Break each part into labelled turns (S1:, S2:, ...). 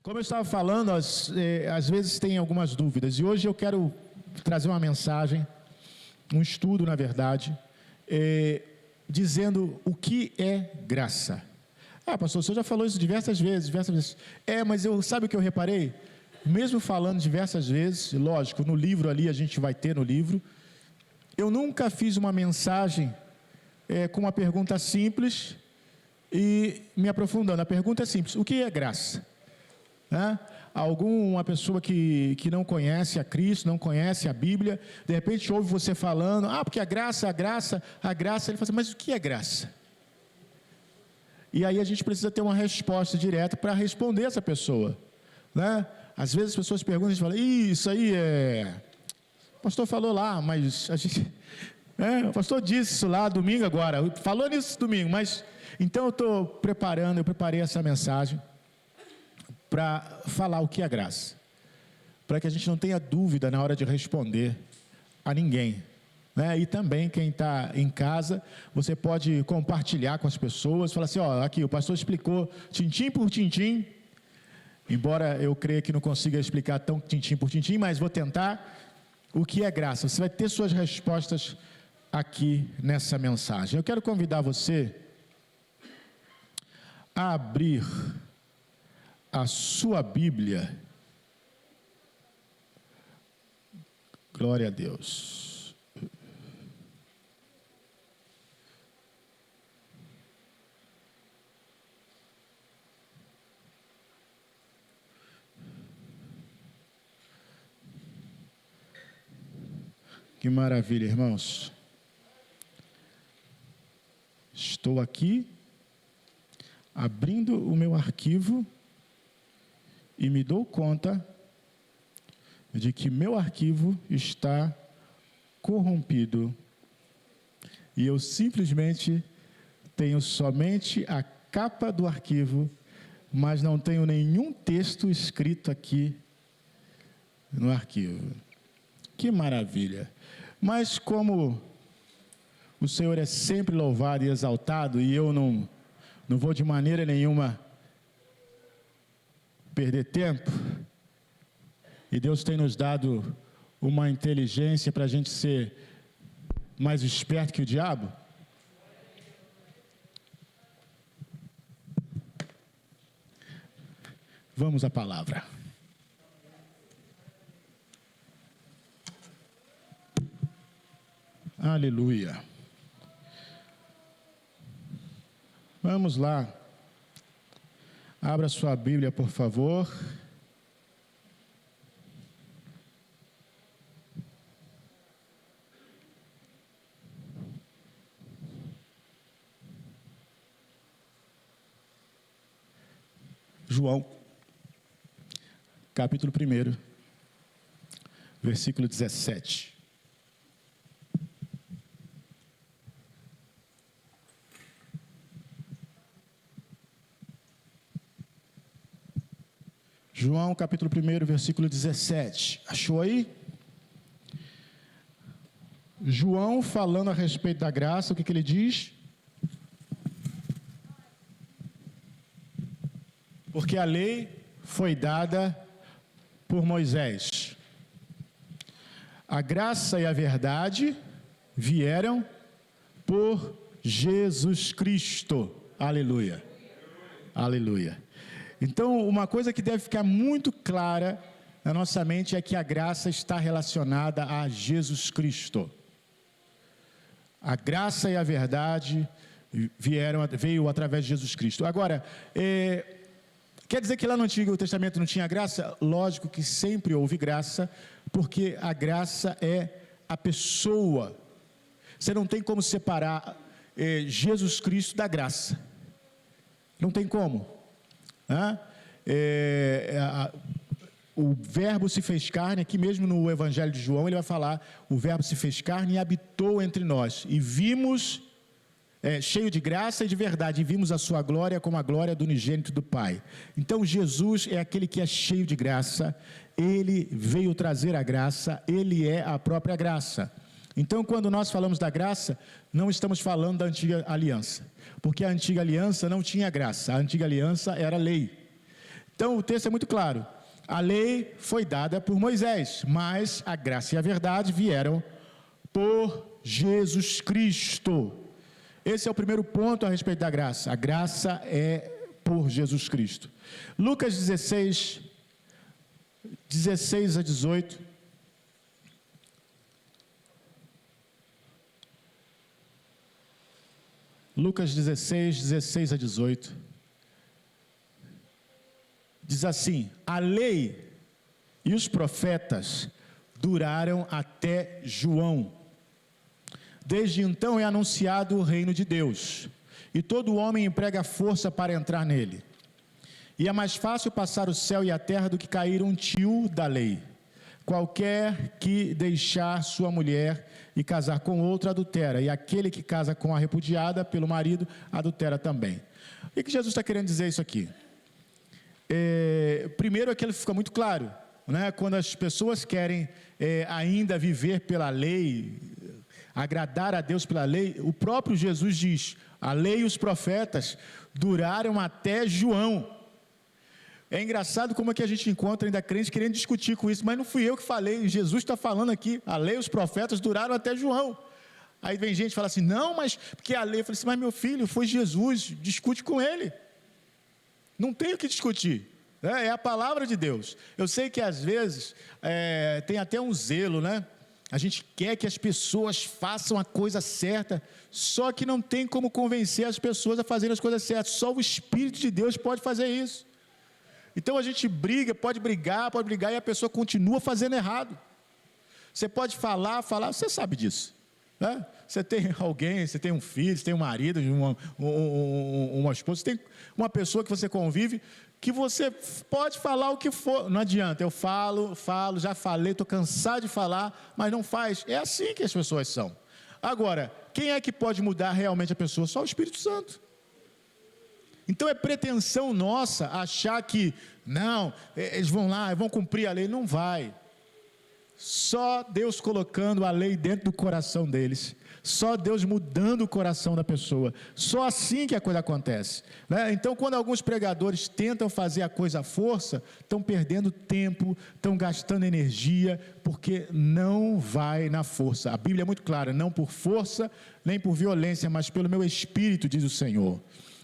S1: Como eu estava falando, às vezes tem algumas dúvidas, e hoje eu quero trazer uma mensagem, um estudo, na verdade, dizendo o que é graça. Ah, pastor, o senhor já falou isso diversas vezes. Mas sabe o que eu reparei? Mesmo falando diversas vezes, lógico, no livro ali, a gente vai ter no livro, eu nunca fiz uma mensagem com uma pergunta simples e me aprofundando. A pergunta é simples: o que é graça? Uma pessoa que não conhece a Cristo, não conhece a Bíblia, de repente ouve você falando, porque a graça, ele fala assim, mas o que é graça? E aí a gente precisa ter uma resposta direta para responder essa pessoa, né? Às vezes as pessoas perguntam, a gente fala, isso aí o pastor falou lá, mas a gente... o pastor disse isso lá domingo agora, falou nisso domingo, mas... Então eu preparei essa mensagem para falar o que é graça, para que a gente não tenha dúvida na hora de responder a ninguém, né? E também quem está em casa, você pode compartilhar com as pessoas, falar assim, aqui o pastor explicou tintim por tintim, embora eu creia que não consiga explicar tão tintim por tintim, mas vou tentar. O que é graça? Você vai ter suas respostas aqui nessa mensagem. Eu quero convidar você a abrir a sua Bíblia. Glória a Deus. Que maravilha, irmãos. Estou aqui abrindo o meu arquivo e me dou conta de que meu arquivo está corrompido e eu simplesmente tenho somente a capa do arquivo, mas não tenho nenhum texto escrito aqui no arquivo. Que maravilha! Mas como o Senhor é sempre louvado e exaltado, e eu não vou de maneira nenhuma perder tempo, e Deus tem nos dado uma inteligência para a gente ser mais esperto que o diabo. Vamos à palavra. Aleluia. Vamos lá. Abra sua Bíblia, por favor. João, capítulo 1, versículo 17. João, capítulo 1, versículo 17. Achou aí? João, falando a respeito da graça, o que ele diz? Porque a lei foi dada por Moisés. A graça e a verdade vieram por Jesus Cristo. Aleluia. Aleluia. Então, uma coisa que deve ficar muito clara na nossa mente é que a graça está relacionada a Jesus Cristo. A graça e a verdade veio através de Jesus Cristo. Agora, quer dizer que lá no Antigo Testamento não tinha graça? Lógico que sempre houve graça, porque a graça é a pessoa. Você não tem como separar Jesus Cristo da graça. Não tem como. O verbo se fez carne, aqui mesmo no Evangelho de João ele vai falar, o verbo se fez carne e habitou entre nós, e vimos, cheio de graça e de verdade, e vimos a sua glória como a glória do unigênito do Pai. Então Jesus é aquele que é cheio de graça, ele veio trazer a graça, ele é a própria graça. Então, quando nós falamos da graça, não estamos falando da antiga aliança, porque a antiga aliança não tinha graça, a antiga aliança era lei. Então o texto é muito claro. A lei foi dada por Moisés, mas a graça e a verdade vieram por Jesus Cristo. Esse é o primeiro ponto a respeito da graça. A graça é por Jesus Cristo. Lucas 16, 16 a 18. Lucas 16, 16 a 18. Diz assim: a lei e os profetas duraram até João. Desde então é anunciado o reino de Deus, e todo homem emprega força para entrar nele. E é mais fácil passar o céu e a terra do que cair um tio da lei. Qualquer que deixar sua mulher e casar com outra adultera, e aquele que casa com a repudiada pelo marido adultera também. O que Jesus está querendo dizer isso aqui? Primeiro, aquilo fica muito claro, né? Quando as pessoas querem ainda viver pela lei, agradar a Deus pela lei, o próprio Jesus diz: a lei e os profetas duraram até João. É engraçado como é que a gente encontra ainda crente querendo discutir com isso, mas não fui eu que falei, Jesus está falando aqui, a lei e os profetas duraram até João. Aí vem gente e fala assim: não, mas porque a lei, eu falei assim: mas meu filho, foi Jesus, discute com ele. Não tem o que discutir, né? É a palavra de Deus. Eu sei que às vezes tem até um zelo, né? A gente quer que as pessoas façam a coisa certa, só que não tem como convencer as pessoas a fazerem as coisas certas. Só o Espírito de Deus pode fazer isso. Então a gente pode brigar e a pessoa continua fazendo errado. Você pode falar, você sabe disso, né? Você tem alguém, você tem um filho, você tem um marido, uma esposa, você tem uma pessoa que você convive, que você pode falar o que for, não adianta, eu falo, já falei, estou cansado de falar, mas não faz. É assim que as pessoas são. Agora, quem é que pode mudar realmente a pessoa? Só o Espírito Santo. Então é pretensão nossa achar que, não, eles vão lá, vão cumprir a lei. Não vai. Só Deus colocando a lei dentro do coração deles, só Deus mudando o coração da pessoa, só assim que a coisa acontece, né? Então, quando alguns pregadores tentam fazer a coisa à força, estão perdendo tempo, estão gastando energia, porque não vai na força. A Bíblia é muito clara: não por força, nem por violência, mas pelo meu Espírito, diz o Senhor.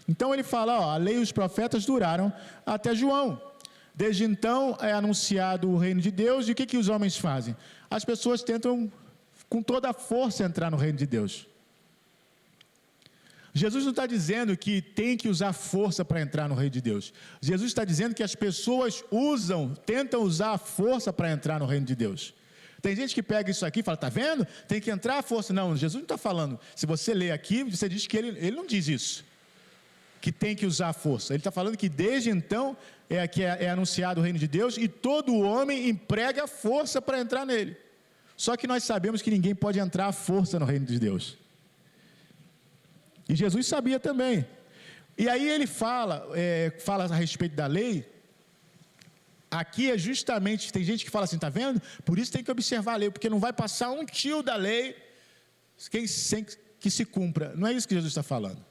S1: Então ele fala, a lei e os profetas duraram até João. Desde então é anunciado o reino de Deus. E o que os homens fazem? As pessoas tentam com toda a força entrar no reino de Deus. Jesus não está dizendo que tem que usar força para entrar no reino de Deus. Jesus está dizendo que as pessoas tentam usar a força para entrar no reino de Deus. Tem gente que pega isso aqui e fala: está vendo? Tem que entrar a força. Não, Jesus não está falando. Se você ler aqui, você diz que ele não diz isso, que tem que usar a força. Ele está falando que desde então é anunciado o reino de Deus, e todo homem emprega a força para entrar nele. Só que nós sabemos que ninguém pode entrar à força no reino de Deus. E Jesus sabia também. E aí ele fala a respeito da lei. Aqui é justamente, tem gente que fala assim: está vendo? Por isso tem que observar a lei, porque não vai passar um tio da lei sem que se cumpra. Não é isso que Jesus está falando.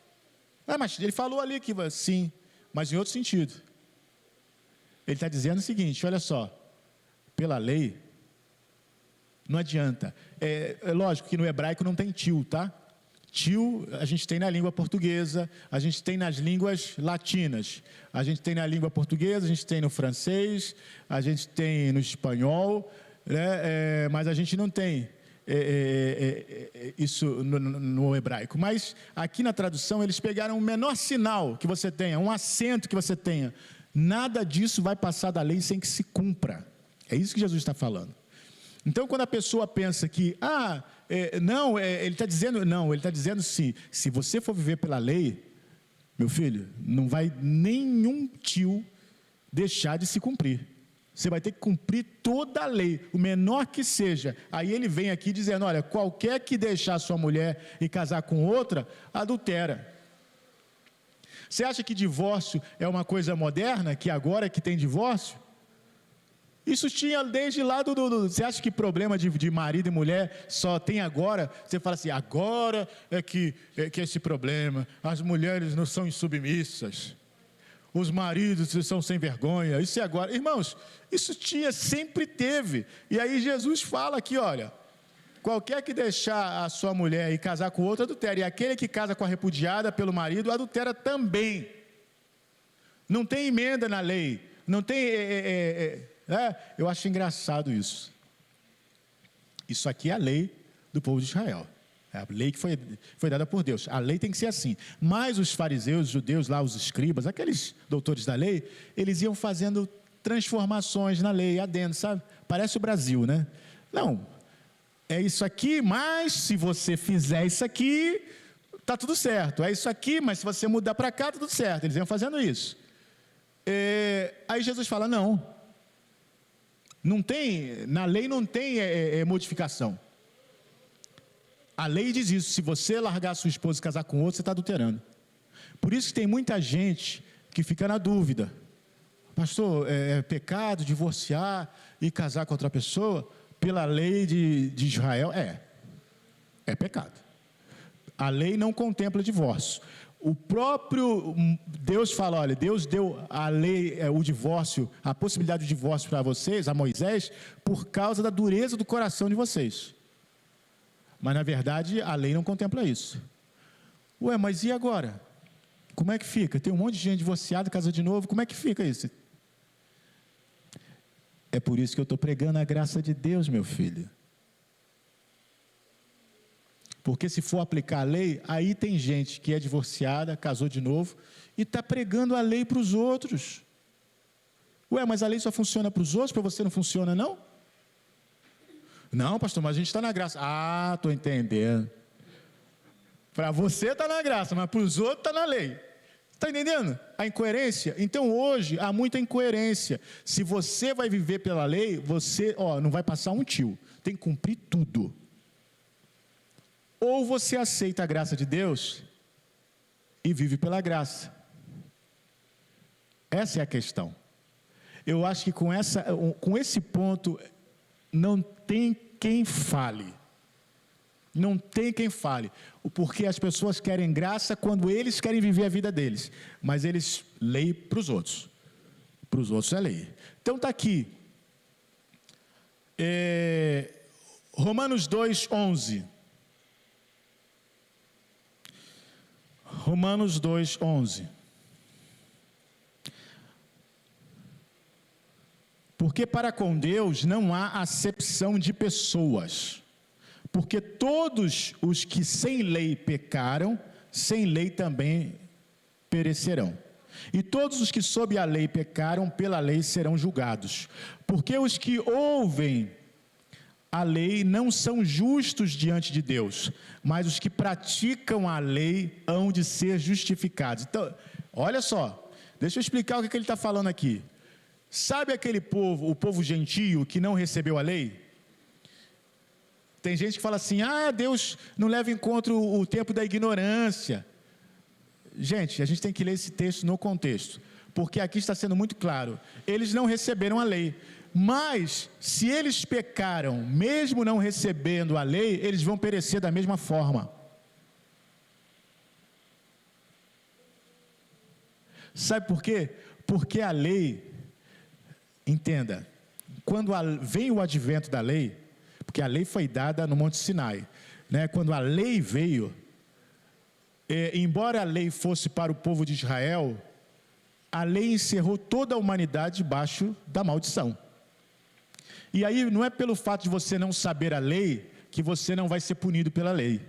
S1: Mas ele falou ali que sim, mas em outro sentido. Ele está dizendo o seguinte: olha só, pela lei, não adianta. É lógico que no hebraico não tem tio, tá? Tio a gente tem na língua portuguesa, a gente tem nas línguas latinas, a gente tem na língua portuguesa, a gente tem no francês, a gente tem no espanhol, né? Mas a gente não tem isso no hebraico. Mas aqui na tradução eles pegaram o menor sinal que você tenha, um acento que você tenha. Nada disso vai passar da lei sem que se cumpra. É isso que Jesus está falando. Então, quando a pessoa pensa que, ele está dizendo, não, ele está dizendo se você for viver pela lei, meu filho, não vai nenhum tio deixar de se cumprir. Você vai ter que cumprir toda a lei, o menor que seja. Aí ele vem aqui dizendo: olha, qualquer que deixar sua mulher e casar com outra, adultera. Você acha que divórcio é uma coisa moderna, que agora que tem divórcio? Isso tinha desde lá você acha que problema de marido e mulher só tem agora? Você fala assim: agora é que esse problema, as mulheres não são insubmissas. os maridos são sem vergonha, isso é agora. Irmãos, isso sempre teve. E aí Jesus fala aqui, olha, qualquer que deixar a sua mulher e casar com outra, adultera. E aquele que casa com a repudiada pelo marido, adultera também. Não tem emenda na lei. Não tem... eu acho engraçado isso. Isso aqui é a lei do povo de Israel. É a lei que foi dada por Deus. A lei tem que ser assim. Mas os fariseus, os judeus lá, os escribas, aqueles doutores da lei, eles iam fazendo transformações na lei, adendo, sabe? Parece o Brasil, né? Não, é isso aqui, mas se você fizer isso aqui, tá tudo certo. É isso aqui, mas se você mudar para cá, tá tudo certo. Eles iam fazendo isso. Aí Jesus fala, não tem, na lei não tem modificação. A lei diz isso, se você largar a sua esposa e casar com outro, você está adulterando. Por isso que tem muita gente que fica na dúvida. Pastor, é pecado divorciar e casar com outra pessoa? Pela lei de Israel, é pecado. A lei não contempla divórcio. O próprio Deus fala, olha, Deus deu a lei, o divórcio, a possibilidade de divórcio para vocês, a Moisés, por causa da dureza do coração de vocês. Mas, na verdade, a lei não contempla isso. Ué, mas e agora? Como é que fica? Tem um monte de gente divorciada, casa de novo, como é que fica isso? É por isso que eu estou pregando a graça de Deus, meu filho. Porque se for aplicar a lei, aí tem gente que é divorciada, casou de novo, e está pregando a lei para os outros. Ué, mas a lei só funciona para os outros, para você não funciona, não? Não, pastor, mas a gente está na graça. Ah, estou entendendo. Para você está na graça, mas para os outros está na lei. Está entendendo? A incoerência? Então hoje há muita incoerência. Se você vai viver pela lei, você não vai passar um tio. Tem que cumprir tudo. Ou você aceita a graça de Deus e vive pela graça. Essa é a questão. Eu acho que com esse ponto não tem quem fale. Não tem quem fale, porque as pessoas querem graça quando eles querem viver a vida deles, mas eles lei para os outros é lei. Então está aqui, Romanos 2:11. Romanos 2:11. Porque para com Deus não há acepção de pessoas. Porque todos os que sem lei pecaram, sem lei também perecerão. E todos os que sob a lei pecaram, pela lei serão julgados. Porque os que ouvem a lei não são justos diante de Deus, mas os que praticam a lei hão de ser justificados. Então, olha só, deixa eu explicar o que ele está falando aqui. Sabe aquele povo, o povo gentio que não recebeu a lei? Tem gente que fala assim, Deus não leva em conta o tempo da ignorância. Gente, a gente tem que ler esse texto no contexto, porque aqui está sendo muito claro, eles não receberam a lei, mas se eles pecaram, mesmo não recebendo a lei, eles vão perecer da mesma forma. Sabe por quê? Porque a lei, entenda, quando vem o advento da lei, porque a lei foi dada no Monte Sinai, né? Quando a lei veio, embora a lei fosse para o povo de Israel, a lei encerrou toda a humanidade debaixo da maldição. E aí não é pelo fato de você não saber a lei, que você não vai ser punido pela lei.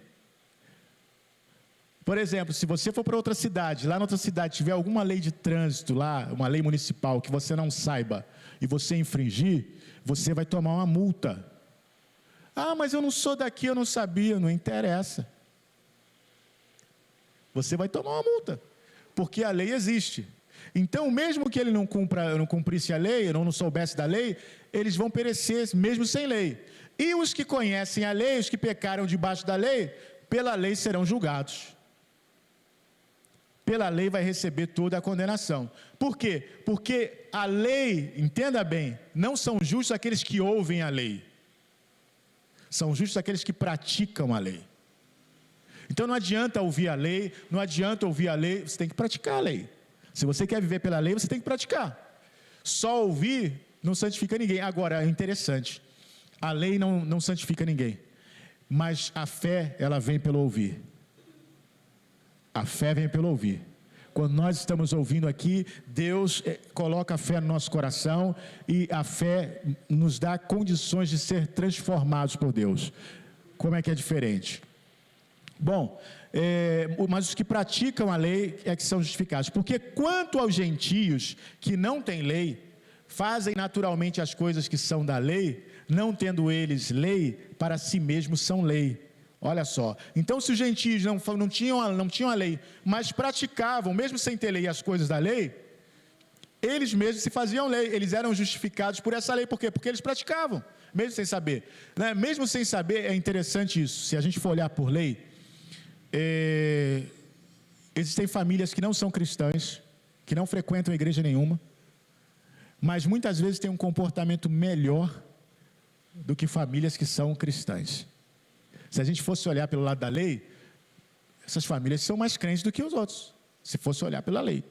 S1: Por exemplo, se você for para outra cidade, lá na outra cidade tiver alguma lei de trânsito lá, uma lei municipal que você não saiba, e você infringir, você vai tomar uma multa. Mas eu não sou daqui, eu não sabia, não interessa. Você vai tomar uma multa, porque a lei existe. Então, mesmo que ele não cumprisse a lei, não soubesse da lei, eles vão perecer, mesmo sem lei. E os que conhecem a lei, os que pecaram debaixo da lei, pela lei serão julgados. Pela lei vai receber toda a condenação. Por quê? Porque a lei, entenda bem, não são justos aqueles que ouvem a lei. São justos aqueles que praticam a lei. Então não adianta ouvir a lei, você tem que praticar a lei. Se você quer viver pela lei, você tem que praticar. Só ouvir não santifica ninguém. Agora, é interessante, a lei não santifica ninguém, mas a fé, ela vem pelo ouvir. A fé vem pelo ouvir. Quando nós estamos ouvindo aqui, Deus coloca a fé no nosso coração e a fé nos dá condições de ser transformados por Deus. Como é que é diferente? Bom, mas os que praticam a lei é que são justificados. Porque quanto aos gentios que não têm lei, fazem naturalmente as coisas que são da lei, não tendo eles lei, para si mesmos são lei. Olha só, então se os gentios não tinham a lei, mas praticavam, mesmo sem ter lei, as coisas da lei, eles mesmos se faziam lei, eles eram justificados por essa lei. Por quê? Porque eles praticavam, mesmo sem saber, né? Mesmo sem saber, é interessante isso. Se a gente for olhar por lei, existem famílias que não são cristãs, que não frequentam igreja nenhuma, mas muitas vezes têm um comportamento melhor do que famílias que são cristãs. Se a gente fosse olhar pelo lado da lei, essas famílias são mais crentes do que os outros, se fosse olhar pela lei.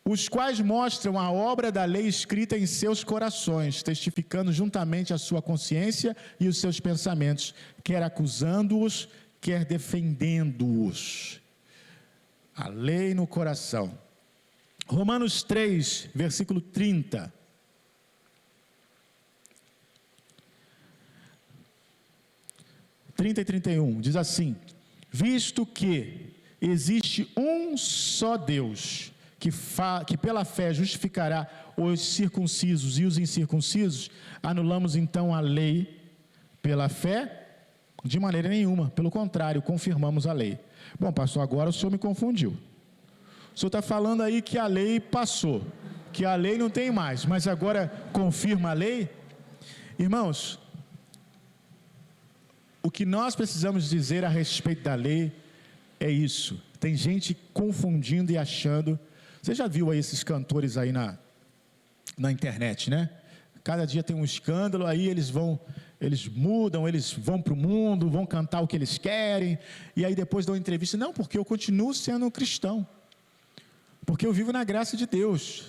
S1: Os quais mostram a obra da lei escrita em seus corações, testificando juntamente a sua consciência e os seus pensamentos, quer acusando-os, quer defendendo-os. A lei no coração. Romanos 3, versículo 30. E 31, diz assim: visto que existe um só Deus, que pela fé justificará os circuncisos e os incircuncisos, anulamos então a lei pela fé? De maneira nenhuma, pelo contrário, confirmamos a lei. Bom, pastor, agora o senhor me confundiu. O senhor está falando aí que a lei passou, que a lei não tem mais, mas agora confirma a lei? Irmãos, o que nós precisamos dizer a respeito da lei é isso. Tem gente confundindo e achando. Você já viu aí esses cantores aí na internet, né? Cada dia tem um escândalo, aí eles mudam, eles vão para o mundo, vão cantar o que eles querem, e aí depois dão entrevista. Não, porque eu continuo sendo cristão, porque eu vivo na graça de Deus.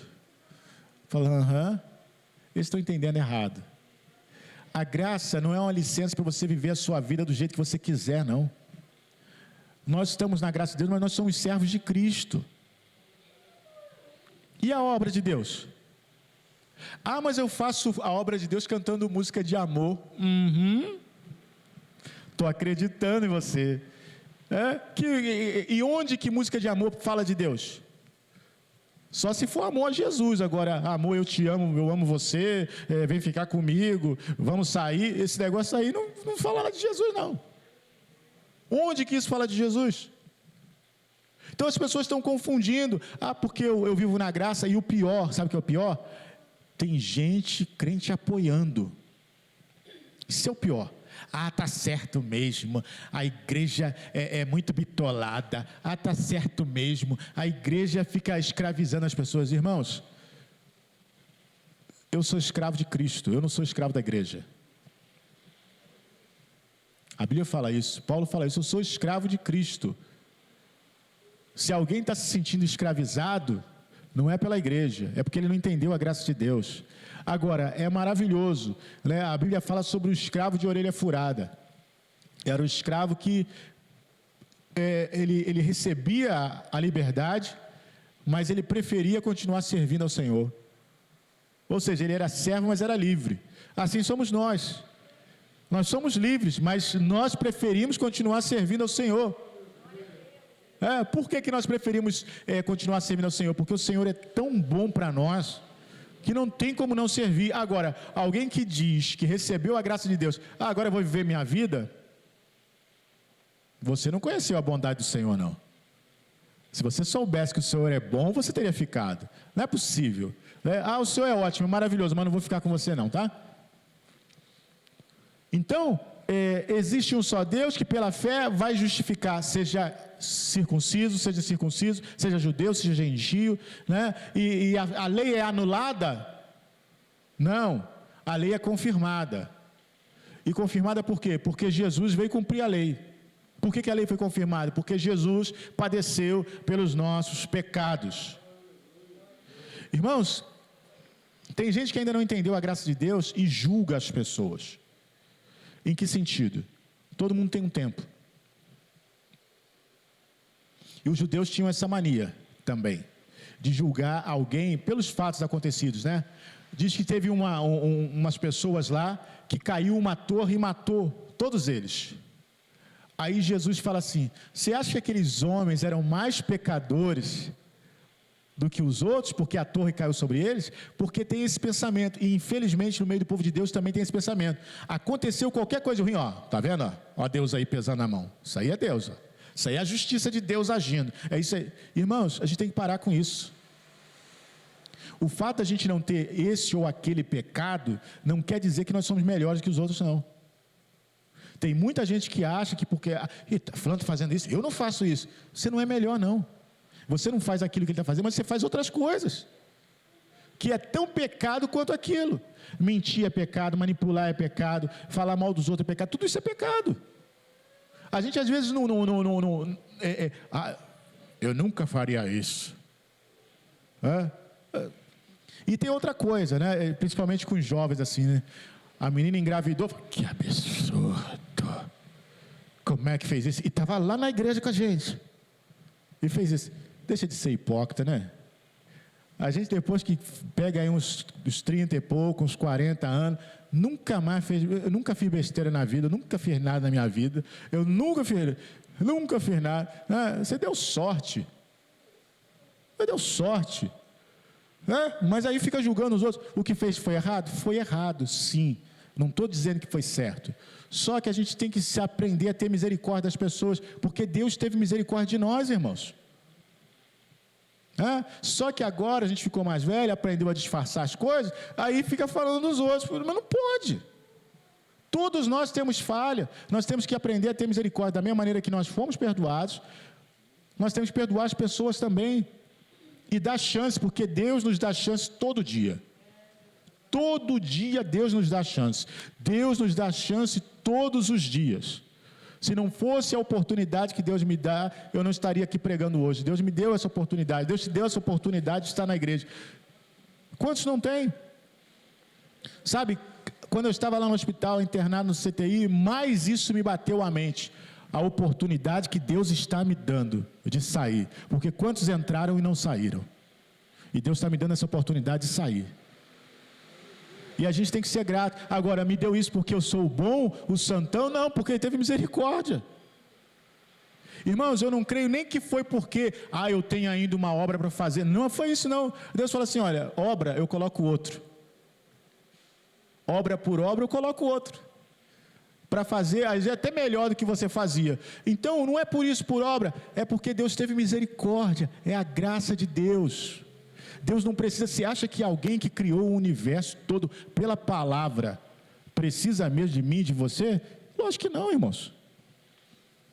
S1: Falando, eles estão entendendo errado. A graça não é uma licença para você viver a sua vida do jeito que você quiser, não. Nós estamos na graça de Deus, mas nós somos servos de Cristo. E a obra de Deus? Mas eu faço a obra de Deus cantando música de amor. Estou acreditando em você. E onde que música de amor fala de Deus? Só se for amor a Jesus. Agora, amor, eu te amo, eu amo você, vem ficar comigo, vamos sair. Esse negócio aí não fala nada de Jesus, não. Onde que isso fala de Jesus? Então as pessoas estão confundindo. Porque eu vivo na graça. E o pior, sabe o que é o pior? Tem gente crente apoiando. Isso é o pior. Tá certo mesmo, a igreja é muito bitolada. Tá certo mesmo, a igreja fica escravizando as pessoas. Irmãos, eu sou escravo de Cristo, eu não sou escravo da igreja. A Bíblia fala isso, Paulo fala isso, eu sou escravo de Cristo. Se alguém está se sentindo escravizado, não é pela igreja, é porque ele não entendeu a graça de Deus. Agora, é maravilhoso, né? A Bíblia fala sobre o escravo de orelha furada. Era o escravo que ele recebia a liberdade, mas ele preferia continuar servindo ao Senhor. Ou seja, ele era servo, mas era livre. Assim somos nós. Nós somos livres, mas nós preferimos continuar servindo ao Senhor. Por que nós preferimos continuar servindo ao Senhor? Porque o Senhor é tão bom para nós, que não tem como não servir. Agora, alguém que diz que recebeu a graça de Deus, agora eu vou viver minha vida, você não conheceu a bondade do Senhor, não. Se você soubesse que o Senhor é bom, você teria ficado. Não é possível. O Senhor é ótimo, maravilhoso, mas não vou ficar com você não, tá? Então, existe um só Deus que pela fé vai justificar, seja circunciso, seja incircunciso, seja judeu, seja gentio, né? E a lei é anulada? Não, a lei é confirmada. E confirmada por quê? Porque Jesus veio cumprir a lei. Por que a lei foi confirmada? Porque Jesus padeceu pelos nossos pecados. Irmãos, tem gente que ainda não entendeu a graça de Deus e julga as pessoas. Em que sentido? Todo mundo tem um tempo. E os judeus tinham essa mania também, de julgar alguém pelos fatos acontecidos, né? Diz que teve umas pessoas lá que caiu uma torre e matou todos eles. Aí Jesus fala assim: você acha que aqueles homens eram mais pecadores do que os outros, porque a torre caiu sobre eles? Porque tem esse pensamento, e infelizmente no meio do povo de Deus também tem esse pensamento. Aconteceu qualquer coisa ruim, ó, tá vendo? Ó Deus aí pesando a mão, isso aí é Deus, ó. Isso aí é a justiça de Deus agindo, é isso aí. Irmãos, a gente tem que parar com isso. O fato de a gente não ter esse ou aquele pecado, não quer dizer que nós somos melhores que os outros, não. Tem muita gente que acha que porque, fulano está fazendo isso, eu não faço isso. Você não é melhor, não. Você não faz aquilo que ele está fazendo, mas você faz outras coisas, que é tão pecado quanto aquilo. Mentir é pecado, manipular é pecado, falar mal dos outros é pecado, tudo isso é pecado. A gente às vezes eu nunca faria isso. E tem outra coisa, né? Principalmente com os jovens assim, né? A menina engravidou, que absurdo. Como é que fez isso? E estava lá na igreja com a gente. E fez isso. Deixa de ser hipócrita, né? A gente depois que pega aí uns 30 e pouco, uns 40 anos, eu nunca fiz besteira na vida, eu nunca fiz nada na minha vida, eu nunca fiz nada. Você deu sorte. Você deu sorte. Mas aí fica julgando os outros. O que fez foi errado? Foi errado, sim. Não estou dizendo que foi certo. Só que a gente tem que se aprender a ter misericórdia das pessoas, porque Deus teve misericórdia de nós, irmãos. Só que agora a gente ficou mais velho, aprendeu a disfarçar as coisas, aí fica falando dos outros, mas não pode. Todos nós temos falha, nós temos que aprender a ter misericórdia, da mesma maneira que nós fomos perdoados, nós temos que perdoar as pessoas também, e dar chance, porque Deus nos dá chance todo dia. Todo dia Deus nos dá chance. Deus nos dá chance todos os dias. Se não fosse a oportunidade que Deus me dá, eu não estaria aqui pregando hoje. Deus me deu essa oportunidade. Deus te deu essa oportunidade de estar na igreja. Quantos não tem? Sabe, quando eu estava lá no hospital, internado no CTI, mais isso me bateu à mente. A oportunidade que Deus está me dando de sair. Porque quantos entraram e não saíram? E Deus está me dando essa oportunidade de sair. E a gente tem que ser grato. Agora, me deu isso porque eu sou o bom, o santão? Não, porque Ele teve misericórdia. Irmãos, eu não creio nem que foi porque, eu tenho ainda uma obra para fazer. Não foi isso não. Deus fala assim, olha, obra eu coloco outro. Obra por obra eu coloco outro. Para fazer, às vezes até melhor do que você fazia. Então, não é por isso, por obra, é porque Deus teve misericórdia. É a graça de Deus. Deus não precisa, você acha que alguém que criou o universo todo pela palavra, precisa mesmo de mim, de você? Lógico que não, irmãos.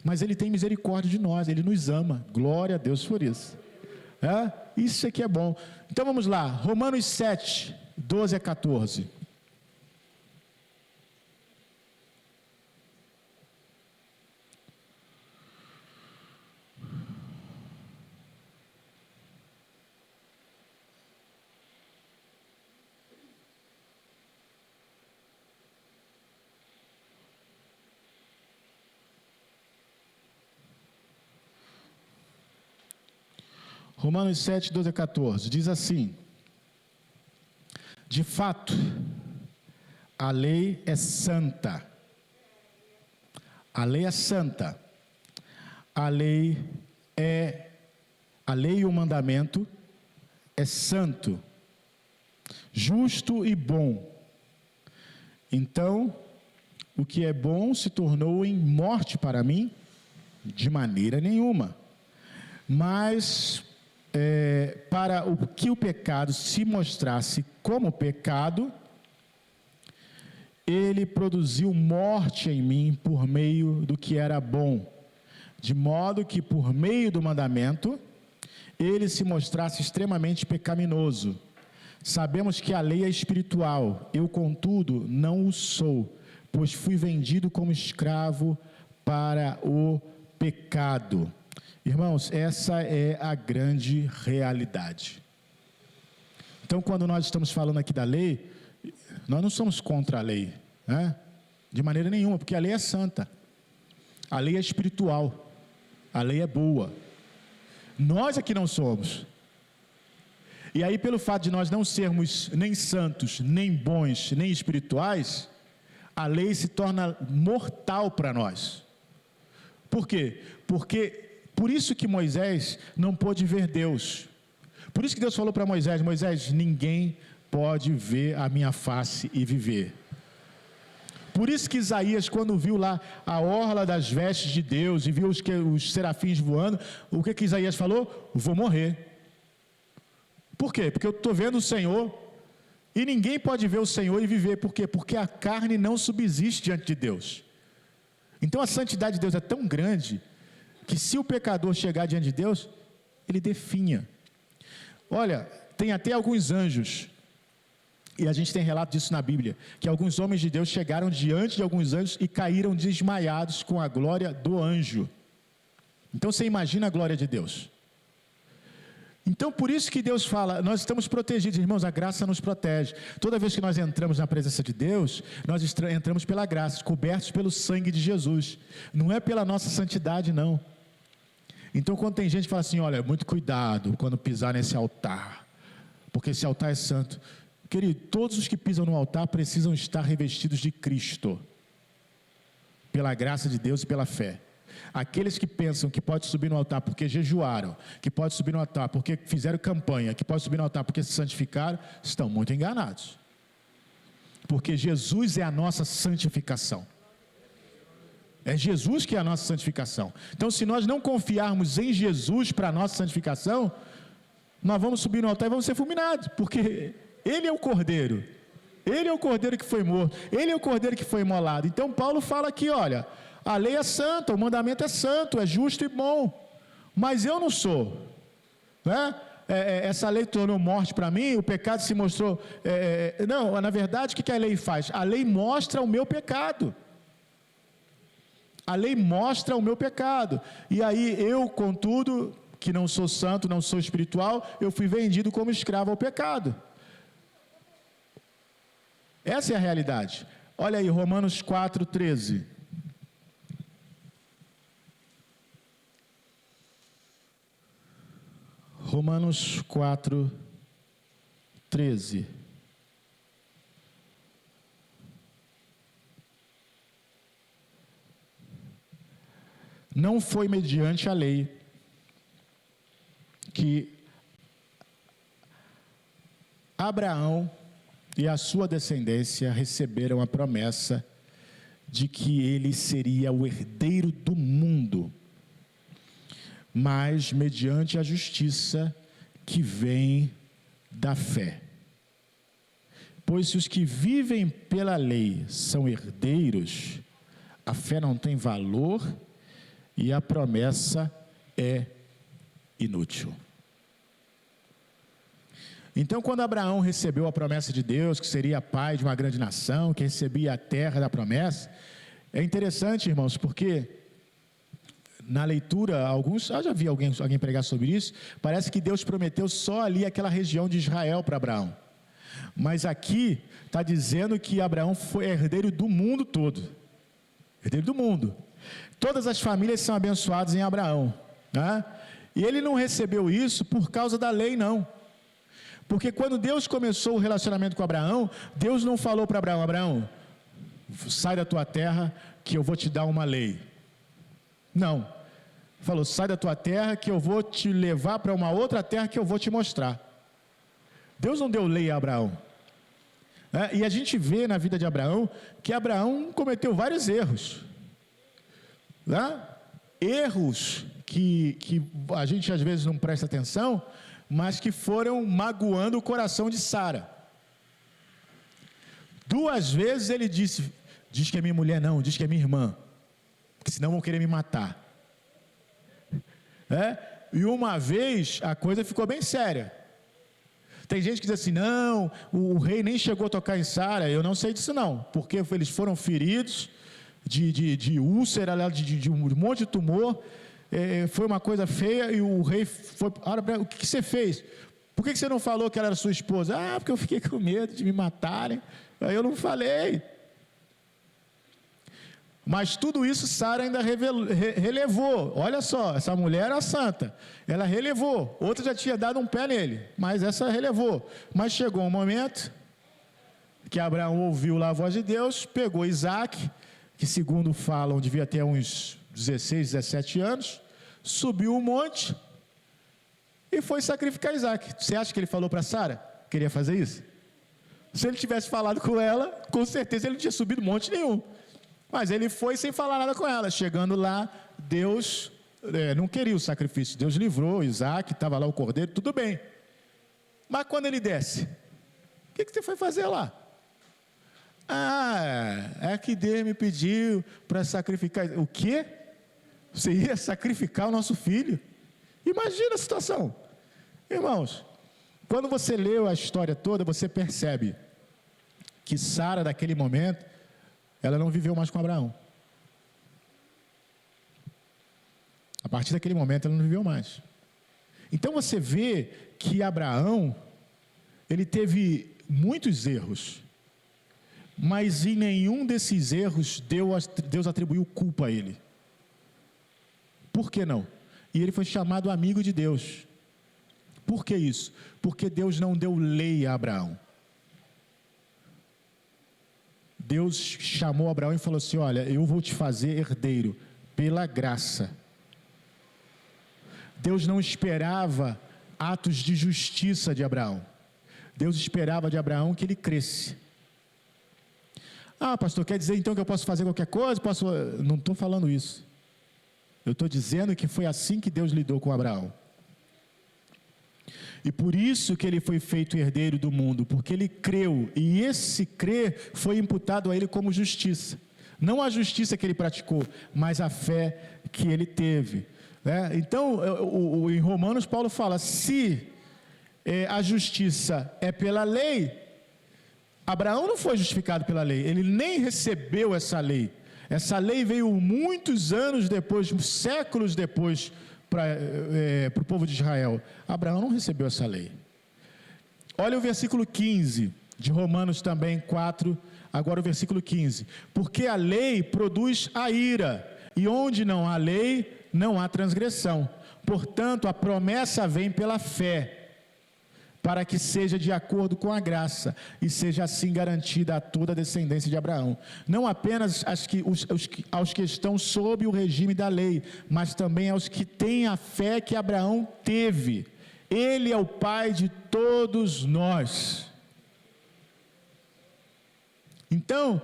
S1: Mas Ele tem misericórdia de nós, Ele nos ama, glória a Deus por isso. Isso aqui é bom. Então vamos lá, Romanos 7, 12 a 14. Romanos 7, 12 a 14, diz assim: de fato, a lei é santa. A lei é santa. A lei e o mandamento é santo, justo e bom. Então, o que é bom se tornou em morte para mim? De maneira nenhuma. Mas para o que o pecado se mostrasse como pecado, ele produziu morte em mim por meio do que era bom, de modo que por meio do mandamento, ele se mostrasse extremamente pecaminoso. Sabemos que a lei é espiritual, eu contudo não o sou, pois fui vendido como escravo para o pecado. Irmãos, essa é a grande realidade. Então, quando nós estamos falando aqui da lei, nós não somos contra a lei, né? De maneira nenhuma, porque a lei é santa, a lei é espiritual, a lei é boa. Nós aqui não somos. E aí, pelo fato de nós não sermos nem santos, nem bons, nem espirituais, a lei se torna mortal para nós. Por quê? Porque, por isso que Moisés não pôde ver Deus. Por isso que Deus falou para Moisés: Moisés, ninguém pode ver a minha face e viver. Por isso que Isaías, quando viu lá a orla das vestes de Deus e viu os serafins voando, o que Isaías falou? Vou morrer. Por quê? Porque eu estou vendo o Senhor e ninguém pode ver o Senhor e viver. Por quê? Porque a carne não subsiste diante de Deus. Então a santidade de Deus é tão grande que se o pecador chegar diante de Deus, ele definha. Olha, tem até alguns anjos, e a gente tem relato disso na Bíblia, que alguns homens de Deus chegaram diante de alguns anjos e caíram desmaiados com a glória do anjo. Então você imagina a glória de Deus. Então por isso que Deus fala, nós estamos protegidos, irmãos, a graça nos protege. Toda vez que nós entramos na presença de Deus, nós entramos pela graça, cobertos pelo sangue de Jesus. Não é pela nossa santidade, não. Então quando tem gente que fala assim, olha, muito cuidado quando pisar nesse altar, porque esse altar é santo. Querido, todos os que pisam no altar precisam estar revestidos de Cristo, pela graça de Deus e pela fé. Aqueles que pensam que pode subir no altar porque jejuaram, que pode subir no altar porque fizeram campanha, que pode subir no altar porque se santificaram, estão muito enganados. Porque Jesus é a nossa santificação. É Jesus que é a nossa santificação. Então, se nós não confiarmos em Jesus para a nossa santificação, nós vamos subir no altar e vamos ser fulminados, porque Ele é o Cordeiro. Ele é o Cordeiro que foi morto. Ele é o Cordeiro que foi imolado. Então, Paulo fala aqui, olha, a lei é santa, o mandamento é santo, é justo e bom, mas eu não sou, né? Essa lei tornou morte para mim, o pecado se mostrou, não, na verdade o que a lei faz? A lei mostra o meu pecado, a lei mostra o meu pecado, e aí eu, contudo, que não sou santo, não sou espiritual, eu fui vendido como escravo ao pecado. Essa é a realidade. Olha aí, Romanos 4:13. Romanos 4:13. Não foi mediante a lei que Abraão e a sua descendência receberam a promessa de que ele seria o herdeiro do mundo, mas mediante a justiça que vem da fé. Pois se os que vivem pela lei são herdeiros, a fé não tem valor e a promessa é inútil. Então, quando Abraão recebeu a promessa de Deus, que seria pai de uma grande nação, que recebia a terra da promessa, é interessante, irmãos, porque na leitura, eu já vi alguém pregar sobre isso, parece que Deus prometeu só ali aquela região de Israel para Abraão. Mas aqui está dizendo que Abraão foi herdeiro do mundo todo. Herdeiro do mundo. Todas as famílias são abençoadas em Abraão, né? E ele não recebeu isso por causa da lei, não. Porque quando Deus começou o relacionamento com Abraão, Deus não falou para Abraão, Abraão, sai da tua terra que eu vou te dar uma lei. Não. Falou, sai da tua terra que eu vou te levar para uma outra terra que eu vou te mostrar. Deus não deu lei a Abraão. E a gente vê na vida de Abraão, que Abraão cometeu vários erros. Erros que a gente às vezes não presta atenção, mas que foram magoando o coração de Sara. 2 vezes ele disse, diz que é minha mulher não, diz que é minha irmã, porque senão vão querer me matar. E uma vez a coisa ficou bem séria. Tem gente que diz assim, não, o rei nem chegou a tocar em Sara. Eu não sei disso não, porque eles foram feridos de úlcera, de um monte de tumor. Foi uma coisa feia, e o rei foi: o que você fez? Por que você não falou que ela era sua esposa? Porque eu fiquei com medo de me matarem, aí eu não falei. Mas tudo isso Sara ainda relevou. Olha só, essa mulher era santa, ela relevou. Outra já tinha dado um pé nele, mas essa relevou. Mas chegou um momento que Abraão ouviu lá a voz de Deus, pegou Isaac, que segundo falam devia ter uns 16, 17 anos, subiu o monte e foi sacrificar Isaac. Você acha que ele falou para Sara que queria fazer isso? Se ele tivesse falado com ela, com certeza ele não tinha subido monte nenhum. Mas ele foi sem falar nada com ela. Chegando lá, Deus não queria o sacrifício. Deus livrou Isaac, estava lá o cordeiro, tudo bem. Mas quando ele desce, o que você foi fazer lá? É que Deus me pediu para sacrificar. O quê? Você ia sacrificar o nosso filho? Imagina a situação. Irmãos, quando você leu a história toda, você percebe que Sara, naquele momento, ela não viveu mais com Abraão. A partir daquele momento, ela não viveu mais. Então você vê que Abraão, ele teve muitos erros, mas em nenhum desses erros Deus atribuiu culpa a ele. Por que não? E ele foi chamado amigo de Deus. Por que isso? Porque Deus não deu lei a Abraão. Deus chamou Abraão e falou assim: olha, eu vou te fazer herdeiro pela graça. Deus não esperava atos de justiça de Abraão. Deus esperava de Abraão que ele cresce. Pastor, quer dizer então que eu posso fazer qualquer coisa? Não estou falando isso. Eu estou dizendo que foi assim que Deus lidou com Abraão. E por isso que ele foi feito herdeiro do mundo, porque ele creu, e esse crer foi imputado a ele como justiça. Não a justiça que ele praticou, mas a fé que ele teve. Então, em Romanos, Paulo fala: se a justiça é pela lei, Abraão não foi justificado pela lei, ele nem recebeu essa lei. Essa lei veio muitos anos depois, séculos depois, para o povo de Israel. Abraão não recebeu essa lei. Olha o versículo 15 de Romanos também 4, agora o versículo 15: porque a lei produz a ira, e onde não há lei, não há transgressão. Portanto, a promessa vem pela fé, para que seja de acordo com a graça, e seja assim garantida a toda a descendência de Abraão, não apenas aos que estão sob o regime da lei, mas também aos que têm a fé que Abraão teve. Ele é o pai de todos nós. Então,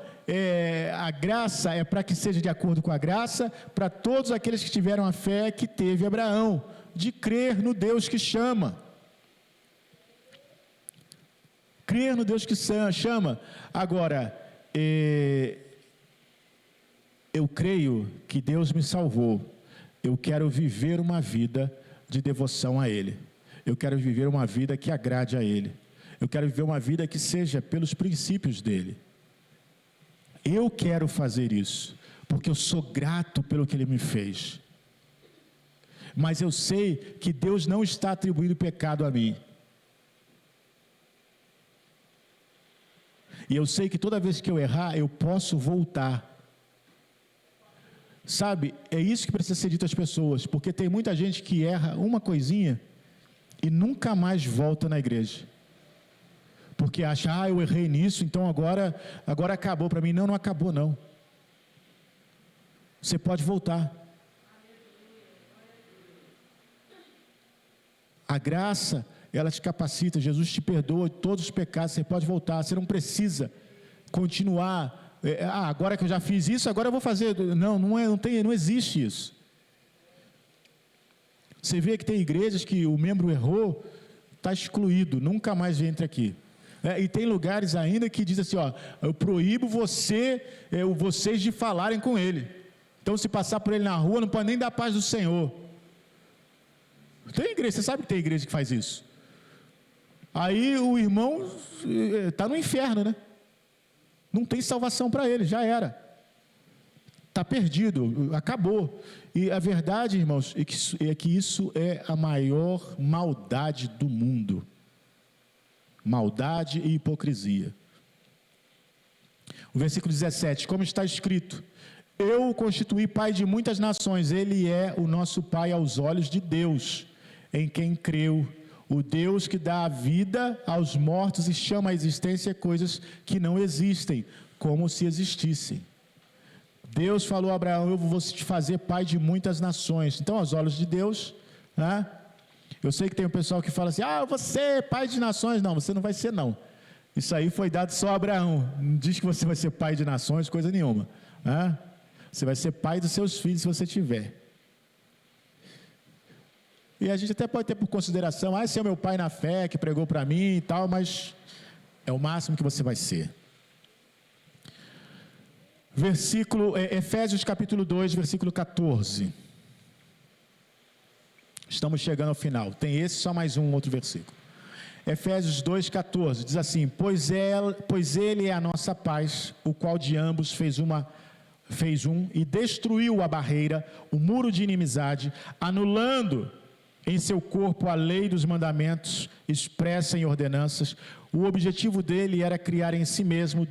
S1: a graça é para que seja de acordo com a graça, para todos aqueles que tiveram a fé que teve Abraão, de crer no Deus que chama. Crer no Deus que chama. Agora, eu creio que Deus me salvou. Eu quero viver uma vida de devoção a Ele. Eu quero viver uma vida que agrade a Ele. Eu quero viver uma vida que seja pelos princípios dEle. Eu quero fazer isso, porque eu sou grato pelo que Ele me fez. Mas eu sei que Deus não está atribuindo pecado a mim. E eu sei que toda vez que eu errar, eu posso voltar. Sabe, é isso que precisa ser dito às pessoas, porque tem muita gente que erra uma coisinha e nunca mais volta na igreja. Porque acha: eu errei nisso, então agora acabou para mim. Não, não acabou não. Você pode voltar. A graça, ela te capacita. Jesus te perdoa de todos os pecados. Você pode voltar. Você não precisa continuar. Agora que eu já fiz isso, agora eu vou fazer. Não existe isso. Você vê que tem igrejas que o membro errou, está excluído, nunca mais entra aqui. E tem lugares ainda que diz assim: eu proíbo vocês de falarem com ele. Então, se passar por ele na rua, não pode nem dar a paz do Senhor. Tem igreja, você sabe que tem igreja que faz isso. Aí o irmão está no inferno, né? Não tem salvação para ele, já era. está perdido, acabou. E a verdade, irmãos, é que isso é a maior maldade do mundo. Maldade e hipocrisia. O versículo 17, como está escrito: eu o constituí pai de muitas nações, ele é o nosso pai aos olhos de Deus, em quem creu, o Deus que dá a vida aos mortos e chama à existência coisas que não existem, como se existissem. Deus falou a Abraão: eu vou te fazer pai de muitas nações. Então, aos olhos de Deus, né? Eu sei que tem um pessoal que fala assim: eu vou ser pai de nações. Não, você não vai ser, não. Isso aí foi dado só a Abraão. Não diz que você vai ser pai de nações, coisa nenhuma, né? Você vai ser pai dos seus filhos se você tiver. E a gente até pode ter por consideração: esse é o meu pai na fé, que pregou para mim e tal, mas é o máximo que você vai ser. Efésios capítulo 2, versículo 14. Estamos chegando ao final. Tem esse, só mais um outro versículo. Efésios 2, 14, diz assim: pois ele é a nossa paz, o qual de ambos fez um e destruiu a barreira, o muro de inimizade, anulando em seu corpo a lei dos mandamentos expressa em ordenanças. O objetivo dele era criar em si mesmo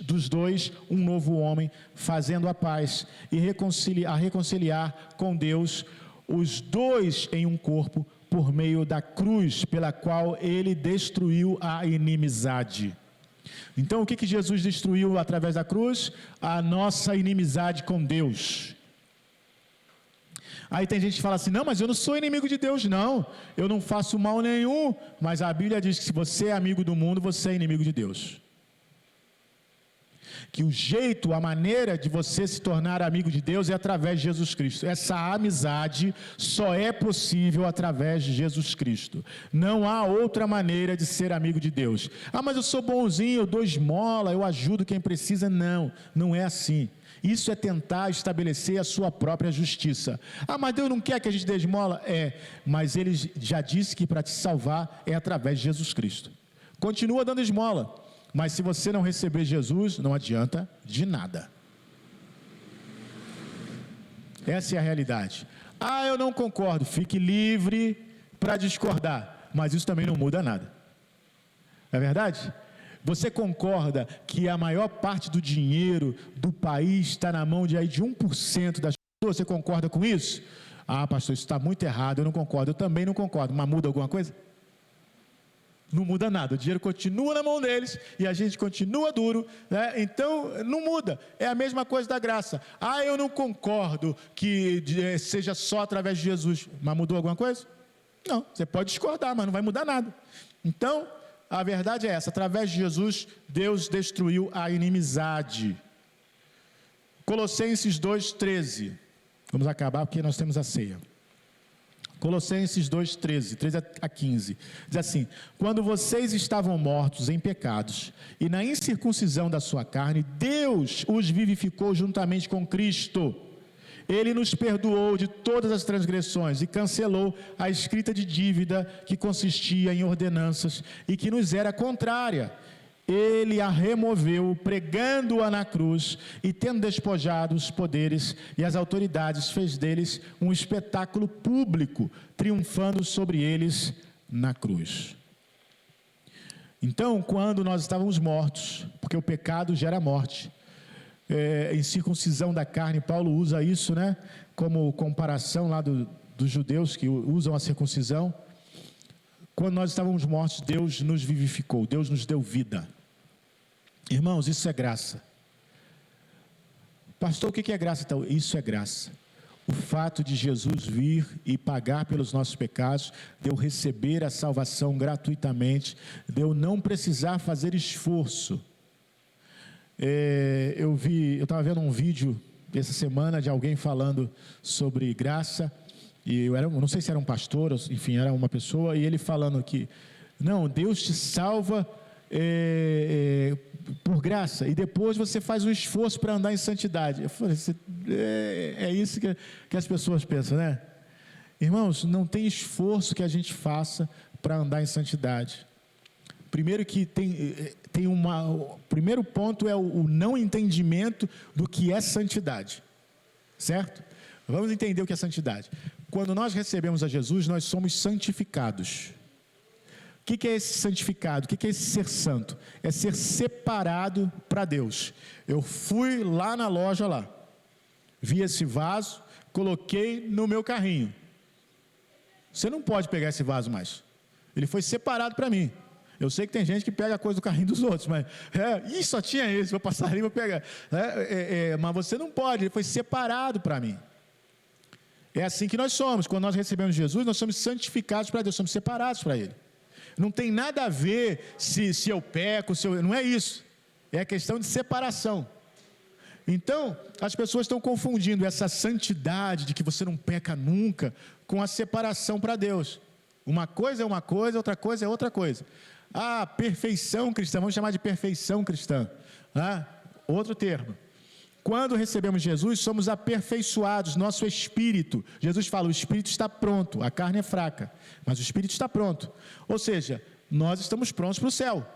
S1: dos dois um novo homem, fazendo a paz e reconciliar com Deus os dois em um corpo, por meio da cruz, pela qual ele destruiu a inimizade. Então, o que Jesus destruiu através da cruz? A nossa inimizade com Deus. Aí tem gente que fala assim: não, mas eu não sou inimigo de Deus, não. Eu não faço mal nenhum. Mas a Bíblia diz que se você é amigo do mundo, você é inimigo de Deus. Que o jeito, a maneira de você se tornar amigo de Deus é através de Jesus Cristo. Essa amizade só é possível através de Jesus Cristo. Não há outra maneira de ser amigo de Deus. Mas eu sou bonzinho, eu dou esmola, eu ajudo quem precisa. Não, não é assim. Isso é tentar estabelecer a sua própria justiça. Mas Deus não quer que a gente dê esmola? Mas Ele já disse que para te salvar é através de Jesus Cristo. Continua dando esmola. Mas se você não receber Jesus, não adianta de nada. Essa é a realidade. Eu não concordo. Fique livre para discordar. Mas isso também não muda nada. Não é verdade? Você concorda que a maior parte do dinheiro do país está na mão de 1% das pessoas? Você concorda com isso? Pastor, isso está muito errado. Eu não concordo. Eu também não concordo. Mas muda alguma coisa? Não muda nada, o dinheiro continua na mão deles e a gente continua duro, né? Então não muda, é a mesma coisa da graça. Eu não concordo que seja só através de Jesus, mas mudou alguma coisa? Não, você pode discordar, mas não vai mudar nada. Então, a verdade é essa: através de Jesus, Deus destruiu a inimizade. Colossenses 2,13, vamos acabar porque nós temos a ceia. Colossenses 2,13, 13 a 15, diz assim: quando vocês estavam mortos em pecados e na incircuncisão da sua carne, Deus os vivificou juntamente com Cristo. Ele nos perdoou de todas as transgressões e cancelou a escrita de dívida que consistia em ordenanças e que nos era contrária. Ele a removeu, pregando-a na cruz, e tendo despojado os poderes e as autoridades, fez deles um espetáculo público, triunfando sobre eles na cruz. Então, quando nós estávamos mortos, porque o pecado gera morte, em circuncisão da carne, Paulo usa isso, né, como comparação lá dos judeus que usam a circuncisão. Quando nós estávamos mortos, Deus nos vivificou, Deus nos deu vida. Irmãos, isso é graça. Pastor, o que é graça então? Isso é graça. O fato de Jesus vir e pagar pelos nossos pecados, de eu receber a salvação gratuitamente, de eu não precisar fazer esforço. Eu estava vendo um vídeo essa semana de alguém falando sobre graça, e não sei se era um pastor, enfim, era uma pessoa, e ele falando que, não, Deus te salva por graça, e depois você faz um esforço para andar em santidade. Eu falei, é isso que as pessoas pensam, né? Irmãos, não tem esforço que a gente faça para andar em santidade. Primeiro que o primeiro ponto é o não entendimento do que é santidade, certo? Vamos entender o que é santidade. Quando nós recebemos a Jesus, nós somos santificados. O que é esse santificado? O que é esse ser santo? É ser separado para Deus. Eu fui lá na loja lá, vi esse vaso, coloquei no meu carrinho. Você não pode pegar esse vaso mais. Ele foi separado para mim. Eu sei que tem gente que pega a coisa do carrinho dos outros, mas só tinha esse, vou passar ali, vou pegar. Mas você não pode, ele foi separado para mim. É assim que nós somos. Quando nós recebemos Jesus, nós somos santificados para Deus, somos separados para Ele. Não tem nada a ver se eu peco, não é isso. É a questão de separação. Então, as pessoas estão confundindo essa santidade de que você não peca nunca com a separação para Deus. Uma coisa é uma coisa, outra coisa é outra coisa. Perfeição cristã, vamos chamar de perfeição cristã. Outro termo. Quando recebemos Jesus, somos aperfeiçoados, nosso espírito. Jesus fala, o espírito está pronto, a carne é fraca, mas o espírito está pronto. Ou seja, nós estamos prontos para o céu.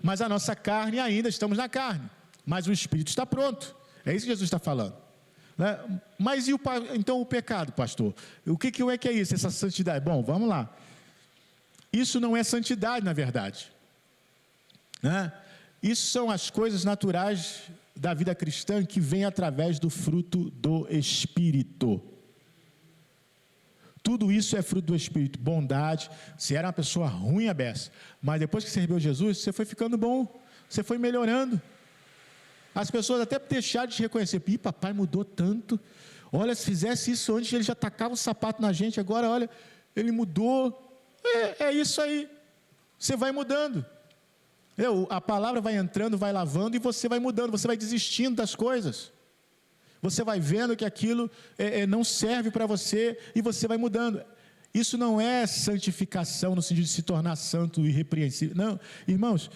S1: Mas a nossa carne ainda, estamos na carne. Mas o espírito está pronto. É isso que Jesus está falando. Mas então o pecado, pastor? O que é isso, essa santidade? Bom, vamos lá. Isso não é santidade, na verdade. Isso são as coisas naturais da vida cristã que vem através do fruto do Espírito. Tudo isso é fruto do Espírito. Bondade. Você era uma pessoa ruim à beça, mas depois que você recebeu Jesus, você foi ficando bom, você foi melhorando. As pessoas até deixaram de te reconhecer. Papai mudou tanto. Olha, se fizesse isso antes, ele já tacava o sapato na gente. Agora, olha, ele mudou. É isso aí. Você vai mudando. A palavra vai entrando, vai lavando e você vai mudando. Você vai desistindo das coisas. Você vai vendo que aquilo não serve para você e você vai mudando. Isso não é santificação no sentido de se tornar santo e irrepreensível. Não, irmãos,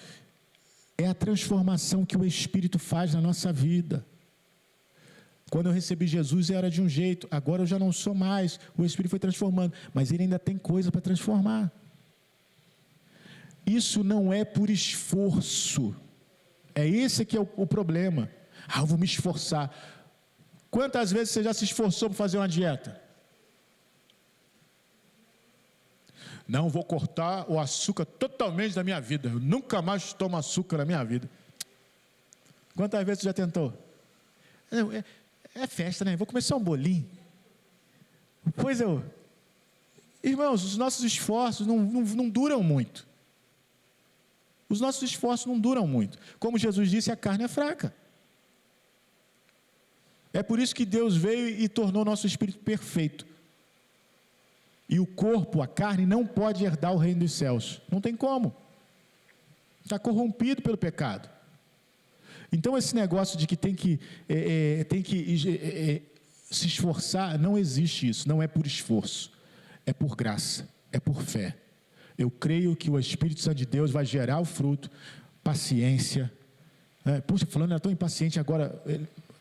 S1: é a transformação que o Espírito faz na nossa vida. Quando eu recebi Jesus, eu era de um jeito, agora eu já não sou mais. O Espírito foi transformando, mas ele ainda tem coisa para transformar. Isso não é por esforço. É esse que é o problema. Eu vou me esforçar. Quantas vezes você já se esforçou para fazer uma dieta? Não, vou cortar o açúcar totalmente da minha vida. Eu nunca mais tomo açúcar na minha vida. Quantas vezes você já tentou? É festa, né? Vou comer só um bolinho. Irmãos, os nossos esforços não duram muito. Os nossos esforços não duram muito. Como Jesus disse, a carne é fraca. É por isso que Deus veio e tornou o nosso espírito perfeito. E o corpo, a carne, não pode herdar o reino dos céus. Não tem como. Está corrompido pelo pecado. Então esse negócio de que tem que se esforçar, não existe isso. Não é por esforço. É por graça. É por fé. Eu creio que o Espírito Santo de Deus vai gerar o fruto, paciência. Puxa, fulano era tão impaciente, agora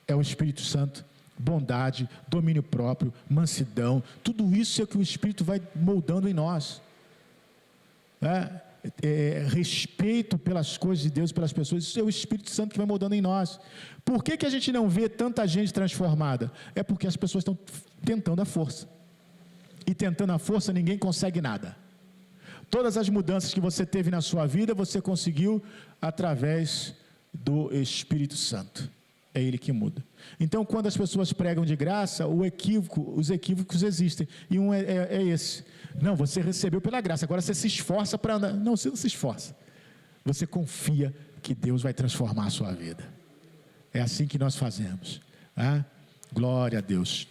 S1: é o Espírito Santo. Bondade, domínio próprio, mansidão. Tudo isso é que o Espírito vai moldando em nós. Respeito pelas coisas de Deus, pelas pessoas. Isso é o Espírito Santo que vai moldando em nós. Por que a gente não vê tanta gente transformada? É porque as pessoas estão tentando a força. E tentando a força, ninguém consegue nada. Todas as mudanças que você teve na sua vida, você conseguiu através do Espírito Santo. É Ele que muda. Então, quando as pessoas pregam de graça, os equívocos existem. E um é esse. Não, você recebeu pela graça, agora você se esforça para andar. Não, você não se esforça. Você confia que Deus vai transformar a sua vida. É assim que nós fazemos. Glória a Deus.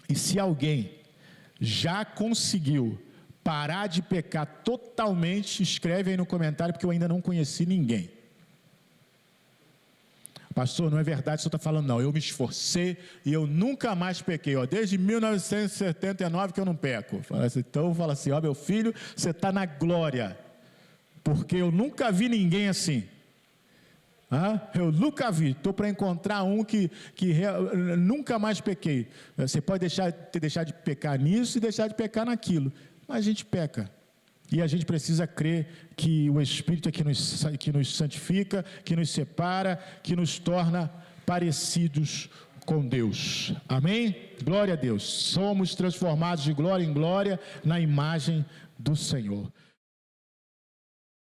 S1: E se alguém já conseguiu parar de pecar totalmente, escreve aí no comentário, porque eu ainda não conheci ninguém. Pastor, não é verdade, o senhor está falando, não, eu me esforcei e eu nunca mais pequei, desde 1979 que eu não peco. Então fala assim, meu filho, você está na glória, porque eu nunca vi ninguém assim. Eu nunca vi, estou para encontrar um que nunca mais pequei. Você pode ter deixado de pecar nisso e deixar de pecar naquilo, mas a gente peca. E a gente precisa crer que o Espírito é que nos santifica, que nos separa, que nos torna parecidos com Deus. Amém? Glória a Deus. Somos transformados de glória em glória na imagem do Senhor.